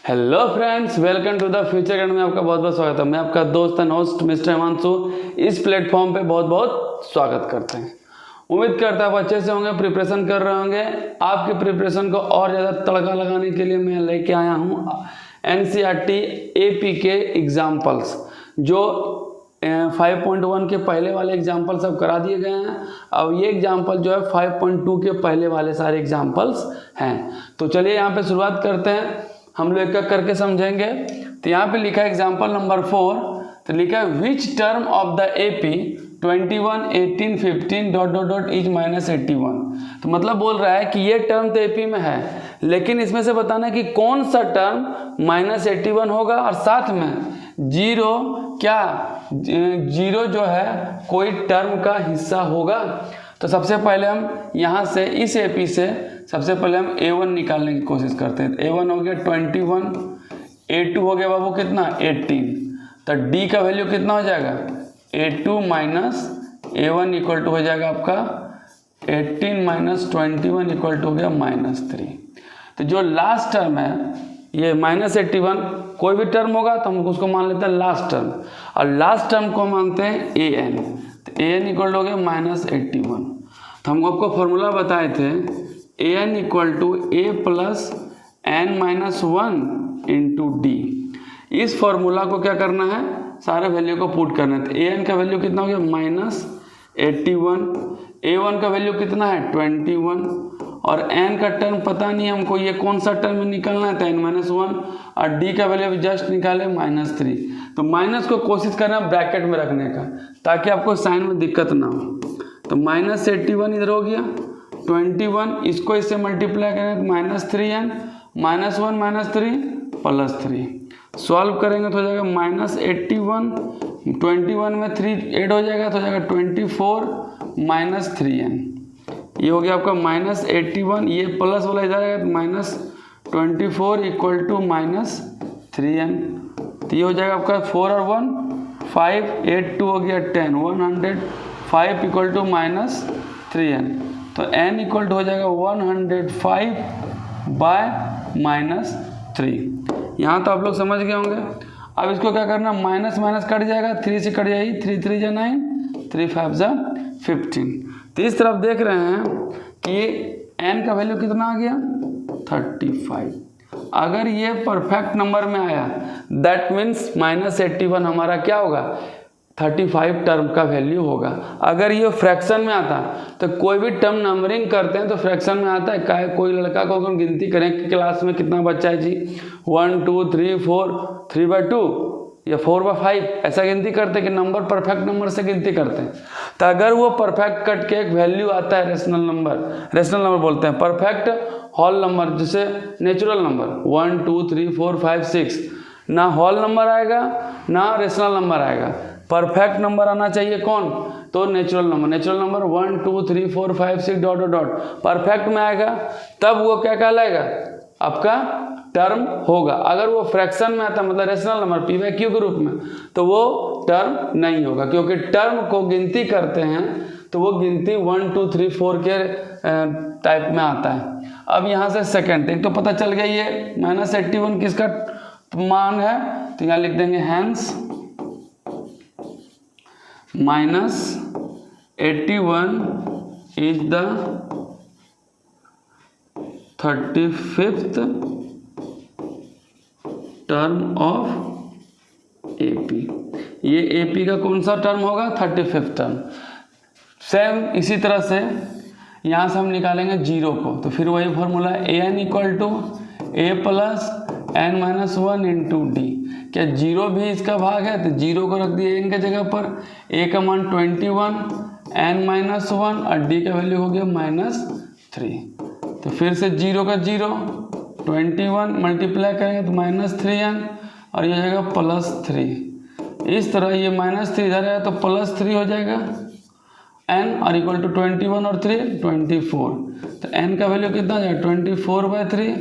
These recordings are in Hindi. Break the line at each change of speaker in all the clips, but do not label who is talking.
Hello friends, welcome to the future guide में आपका बहुत बहुत स्वागत है। मैं आपका दोस्त एंड होस्ट मिस्टर हिमांशु इस प्लेटफॉर्म पे बहुत बहुत स्वागत करते हैं। उम्मीद करता है आप अच्छे से होंगे, प्रिपरेशन कर रहे होंगे। आपके प्रिपरेशन को और ज़्यादा तड़का लगाने के लिए मैं लेके आया हूँ NCERT AP के एग्जाम्पल्स, जो 5.1 के पहले वाले एग्जाम्पल सब करा दिए गए हैं। अब ये एग्जाम्पल जो है 5.2 के पहले वाले सारे एग्जाम्पल्स हैं। तो चलिए यहाँ पे शुरुआत करते हैं, हम लोग एक एक करके समझेंगे। तो यहाँ पे लिखा है एग्जाम्पल नंबर 4, तो लिखा है which term of the AP 21, 18, 15 ... is -81। तो मतलब बोल रहा है कि ये टर्म तो AP में है, लेकिन इसमें से बताना है कि कौन सा टर्म -81 होगा और साथ में जीरो जो है कोई टर्म का हिस्सा होगा। तो सबसे पहले हम यहाँ से इस AP से सबसे पहले हम A1 निकालने की कोशिश करते हैं। A1 हो गया 21, A2 हो गया बाबू कितना 18, तो D का वैल्यू कितना हो जाएगा A2 minus A1 equal to हो जाएगा आपका 18 माइनस 21 इक्वल टू हो गया -3। तो जो लास्ट टर्म है ये -81, कोई भी टर्म होगा तो हम उसको मान लेते हैं लास्ट टर्म, और लास्ट टर्म को मानते हैं AN। तो AN इक्वल हो गया -81। तो हम आपको फॉर्मूला बताए थे AN equal to A plus N-1 into D। इस फॉर्मूला को क्या करना है, सारे वैल्यू को पुट करना है। तो AN का वैल्यू कितना हो गया -81, A1 का वैल्यू कितना है 21, और N का टर्म पता नहीं हमको ये कौन सा टर्म निकालना है, तो N-1, और D का वैल्यू जस्ट निकाले -3। तो माइनस को कोशिश करना ब्रैकेट में रखने का, ताकि आपको साइन में दिक्कत ना हो। तो -81 इधर हो गया 21, इसको इससे मल्टीप्लाई करें तो -3n, -1 -3 +3। सॉल्व करेंगे तो हो जाएगा -81, 21 में 3 ऐड हो जाएगा तो हो जाएगा 24 -3n। ये हो गया आपका -81, ये प्लस वाला इधर आएगा तो -24 इक्वल टू -3n। तो ये हो जाएगा आपका 4 और 1 5, 8 2 हो गया 10, 105 इक्वल टू -3n। तो n इक्वल टू हो जाएगा 105 बाय -3। यहाँ तो आप लोग समझ गए होंगे। अब इसको क्या करना, माइनस माइनस कट जाएगा, 3 से कट जाएगी, 3 3 जा 9, 3 5 जा 15। तो इस तरफ देख रहे हैं कि n का वैल्यू कितना आ गया 35। अगर ये परफेक्ट नंबर में आया दैट मीन्स -81 हमारा क्या होगा 35 टर्म का वैल्यू होगा। अगर ये फ्रैक्शन में आता, तो कोई भी टर्म नंबरिंग करते हैं तो फ्रैक्शन में आता है। कोई लड़का को अगर गिनती करें कि क्लास में कितना बच्चा है जी 1 2 3 4, 3/2 या 4/5, ऐसा गिनती करते हैं कि नंबर परफेक्ट नंबर से गिनती करते हैं। तो अगर वो परफेक्ट कट के एक वैल्यू आता है रेशनल नंबर बोलते हैं, परफेक्ट होल नंबर जिसे नेचुरल नंबर 1 2 3 4 5 6, ना होल नंबर आएगा ना रेशनल नंबर आएगा। परफेक्ट नंबर आना चाहिए कौन, तो नेचुरल नंबर 1 2 3 4 5 6 ... परफेक्ट में आएगा तब वो क्या कहलाएगा आपका टर्म होगा। अगर वो फ्रैक्शन में आता मतलब रेशनल नंबर p/q के रूप में, तो वो टर्म नहीं होगा, क्योंकि टर्म को गिनती करते हैं तो वो गिनती 1 2 3 4 के टाइप में आता है। अब यहाँ से सेकंड एक तो पता चल गया ये -81 किसका मान है, तो यहाँ लिख देंगे hence -81 is the 35th term of AP। ये AP का कौन सा टर्म होगा 35th टर्म। सेम इसी तरह से यहाँ से हम निकालेंगे जीरो को, तो फिर वही formula AN equal to A plus N-1 into D। क्या जीरो भी इसका भाग है, तो जीरो को रख दिया n के जगह पर, A का मान 21, N-1 और D का वैल्यू हो गया -3। तो फिर से जीरो का जीरो 21 मल्टीप्लाई करेंगे तो -3n, और ये हो जाएगा +3। इस तरह ये -3 इधर है तो +3 हो जाएगा n, और इक्वल टू 21 और 3 24। तो n का वैल्यू कितना हो जाएगा 24/3,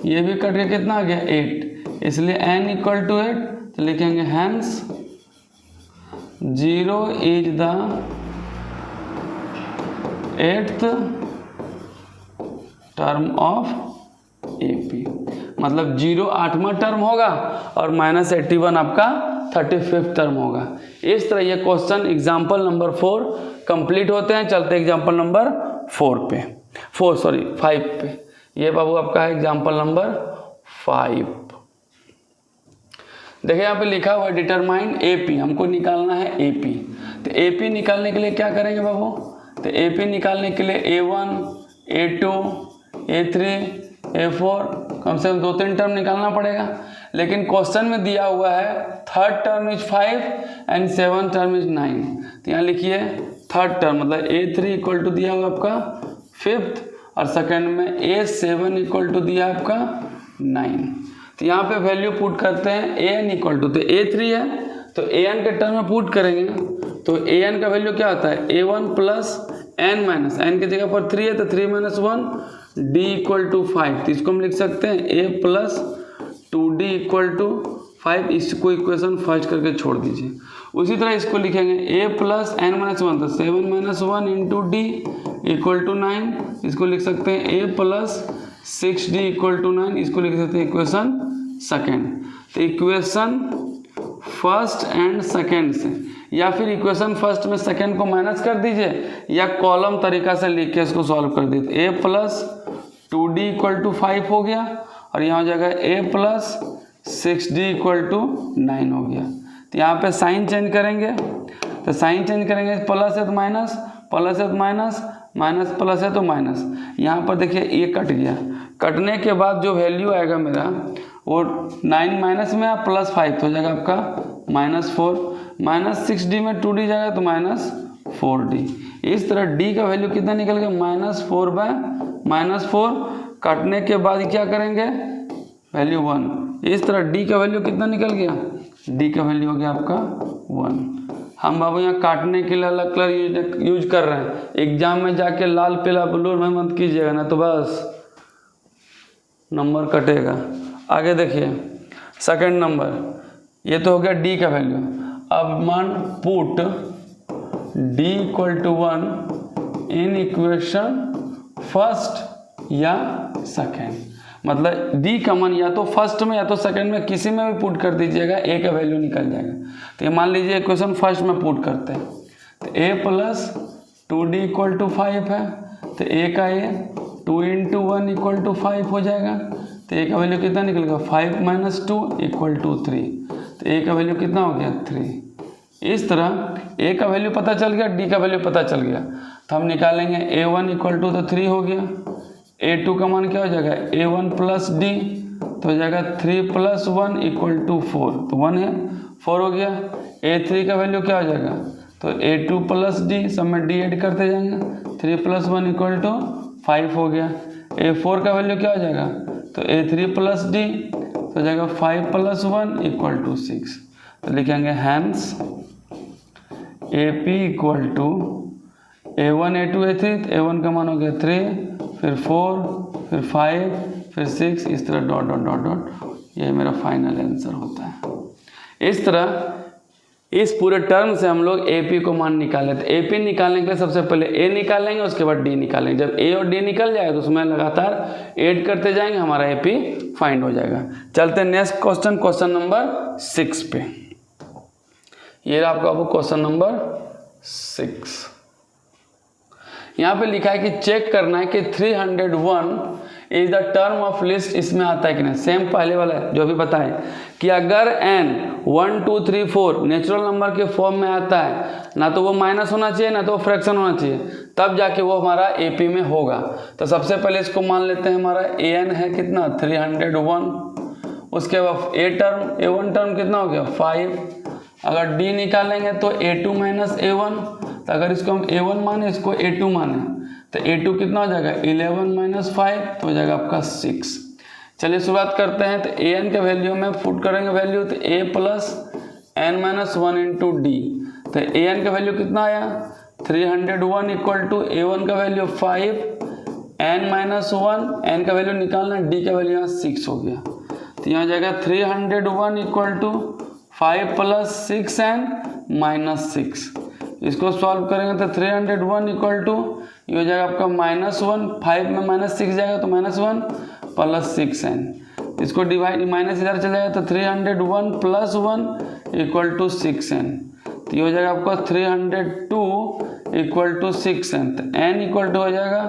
ये भी कट के कितना आ गया 8, इसलिए n इक्वल टू 8। तो लिखेंगे hence 0 is the 8th term of AP। मतलब 0 8वां टर्म होगा और -81 आपका 35th टर्म होगा। इस तरह ये क्वेश्चन एग्जाम्पल नंबर 4 कंप्लीट होते हैं। चलते एग्जाम्पल नंबर 5 पे। ये बाबू आपका है एग्जाम्पल नंबर 5। देखिए यहाँ पे लिखा हुआ है डिटरमाइन AP, हमको निकालना है AP। तो AP निकालने के लिए क्या करेंगे बाबू? तो AP निकालने के लिए A1 A2 A3 A4 कम से कम 2-3 टर्म निकालना पड़ेगा। लेकिन क्वेश्चन में दिया हुआ है third term is 5 and 7 term is 9। तो यहाँ लिखिए थर्ड टर्म मतलब A3 इक्वल टू दिया हुआ आपका 5th और सेकेंड में A7 इक्वल टू दिया आपका 9। तो यहाँ पे वैल्यू पुट करते हैं an इक्वल टू, तो A3 है तो an के टर्म में पुट करेंगे तो an का वैल्यू क्या होता है A1 plus n minus n की जगह पर 3 है तो 3 माइनस 1 d इक्वल टू 5। तो इसको हम लिख सकते हैं a plus 2d equal to 5। इसको इक्वेशन फर्स्ट करके छोड़ दीजिए। उसी तरह इसको लिखेंगे a प्लस n माइनस 1 तो 7 minus 1 into D equal to 9। इसको लिख सकते हैं a plus 6d equal to 9। इसको लिख सकते हैं इक्वेशन सेकेंड। तो इक्वेशन फर्स्ट एंड सेकेंड से या फिर इक्वेशन फर्स्ट में सेकेंड को माइनस कर दीजिए या कॉलम तरीका से लिख के इसको सॉल्व कर दीजिए। a plus 2d equal to 5 हो गया और यहाँ हो जाएगा a plus 6d equal to 9 हो गया। तो यहाँ पे साइन चेंज करेंगे तो साइन चेंज करेंगे प्लस है तो माइनस, प्लस है तो माइनस, माइनस प्लस है तो माइनस। यहाँ पर देखिए ये कट गया, कटने के बाद जो वैल्यू आएगा मेरा वो 9 माइनस में प्लस 5 तो हो जाएगा आपका -4। माइनस 6d में 2d जाएगा तो -4d। इस तरह d का वैल्यू कितना निकल गया -4/-4। काटने के बाद क्या करेंगे वैल्यू 1। इस तरह d का वैल्यू कितना निकल गया, d का वैल्यू हो गया आपका 1। हम बाबू यहाँ काटने के लिए अलग कलर यूज कर रहे हैं। एग्जाम में जाके लाल पीला ब्लू में मत कीजिएगा ना तो बस नंबर कटेगा। आगे देखिए सेकंड नंबर, ये तो हो गया d का वैल्यू। अब मान put d equal to 1 in equation first या सेकेंड। मतलब d का मान या तो फर्स्ट में या तो सेकेंड में किसी में भी पुट कर दीजिएगा, a का वैल्यू निकल जाएगा। तो ये मान लीजिए इक्वेशन फर्स्ट में पुट करते हैं तो a plus 2d equal to 5 है तो a का a 2 इंटू 1 इक्वल टू 5 हो जाएगा। तो a का वैल्यू कितना निकलेगा 5 माइनस 2 इक्वल टू 3। तो a का वैल्यू कितना हो गया 3। इस तरह a का वैल्यू पता चल गया, d का वैल्यू पता चल गया तो हम निकालेंगे a1 इक्वल टू तो 3 हो गया, a2 का मान क्या हो जाएगा a1 प्लस d तो हो जाएगा 3 प्लस 1 इक्वल टू 4। तो 1 है 4 हो गया। a3 का वैल्यू क्या हो जाएगा तो a2 प्लस d, सब में d ऐड करते जाएंगे 3 प्लस 1 इक्वल टू 5 हो गया। a4 का वैल्यू क्या हो जाएगा तो a3 प्लस d तो हो जाएगा 5 प्लस 1 इक्वल टू 6। तो लिखेंगे hence AP equal to a1 a2 a3। तो a1 का मान हो गया 3 फिर 4 फिर 5 फिर 6 इस तरह डॉट डॉट डॉट डॉट। ये मेरा फाइनल आंसर होता है। इस तरह इस पूरे टर्म से हम लोग AP को मान निकाले। तो AP निकालने के लिए सबसे पहले A निकालेंगे उसके बाद D निकालेंगे। जब A और D निकल जाएगा तो उसमें लगातार ऐड करते जाएंगे, हमारा AP फाइंड हो जाएगा। चलते हैं नेक्स्ट क्वेश्चन, क्वेश्चन नंबर 6 पे। ये आपका क्वेश्चन नंबर 6। यहाँ पे लिखा है कि चेक करना है कि 301 is the term of list, इसमें आता है कि नहीं। सेम पहले वाला जो भी बताएं कि अगर n 1 2 3 4 नेचुरल नंबर के फॉर्म में आता है ना तो वो माइनस होना चाहिए ना तो वो फ्रैक्शन होना चाहिए, तब जाके वो हमारा AP में होगा। तो सबसे पहले इसको मान लेते हैं हमारा an है कितना 301। उसके बाद A1 टर्म कितना हो गया 5। अगर D निकालेंगे तो A2 माइनस A1। तो अगर इसको हम A1 माने इसको A2 माने तो A2 कितना हो जाएगा 11 माइनस 5 तो हो जाएगा आपका 6। चलिए शुरुआत करते हैं। तो an के वैल्यू में पुट करेंगे वैल्यू तो a plus n minus 1 into D. तो an का वैल्यू कितना आया 301 इक्वल टू a1 का वैल्यू 5 n माइनस 1 n का वैल्यू निकालना, d का वैल्यू यहाँ 6 हो गया। तो यहाँ जाएगा 301 equal to 5 plus 6n minus 6। इसको सॉल्व करेंगे तो 301 इक्वल टू ये हो जाएगा आपका -1, 5 में -6 जाएगा तो -1 प्लस 6n इसको डिवाइड माइनस इधर चला जाएगा तो 301 + 1 = 6n। तो ये हो जाएगा आपका 302 = 6n। तो n इक्वल टू हो जाएगा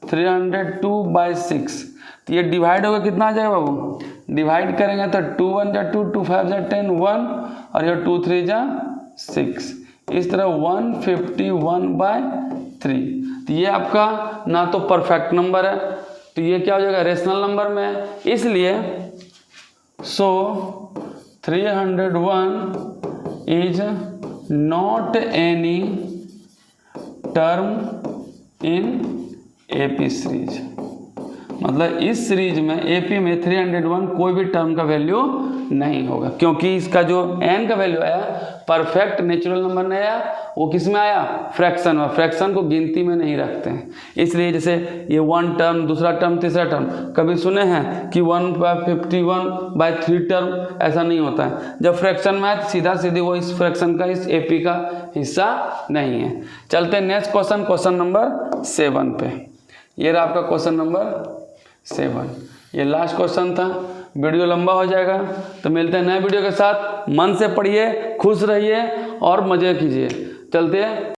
302/6। तो ये डिवाइड होगा कितना आ जाएगा बाबू, डिवाइड करेंगे तो 2 1 जा 2, 2 5 जा 10 1 और ये 2 3 जा 6, इस तरह 151/3। तो ये आपका ना तो परफेक्ट नंबर है, तो ये क्या हो जाएगा, रेशनल नंबर में है, इसलिए सो 301 is not any term in AP series. मतलब इस सीरीज में एपी में 301 कोई भी टर्म का वैल्यू नहीं होगा, क्योंकि इसका जो n का वैल्यू आया परफेक्ट नेचुरल नंबर नहीं आया, वो किस में आया, फ्रैक्शन में। फ्रैक्शन को गिनती में नहीं रखते हैं, इसलिए जैसे ये 1 टर्म, दूसरा टर्म, तीसरा टर्म, कभी सुने हैं कि 1/51/3 टर्म, ऐसा नहीं होता है। जब फ्रैक्शन में आए सीधा सीधी वो इस फ्रैक्शन का, इस एपी का हिस्सा नहीं है। चलते हैं नेक्स्ट क्वेश्चन, क्वेश्चन नंबर 7 पे। ये रहा आपका क्वेश्चन नंबर 7। ये लास्ट क्वेश्चन था, वीडियो लंबा हो जाएगा, तो मिलते हैं नए वीडियो के साथ। मन से पढ़िए, खुश रहिए और मज़े कीजिए। चलते हैं।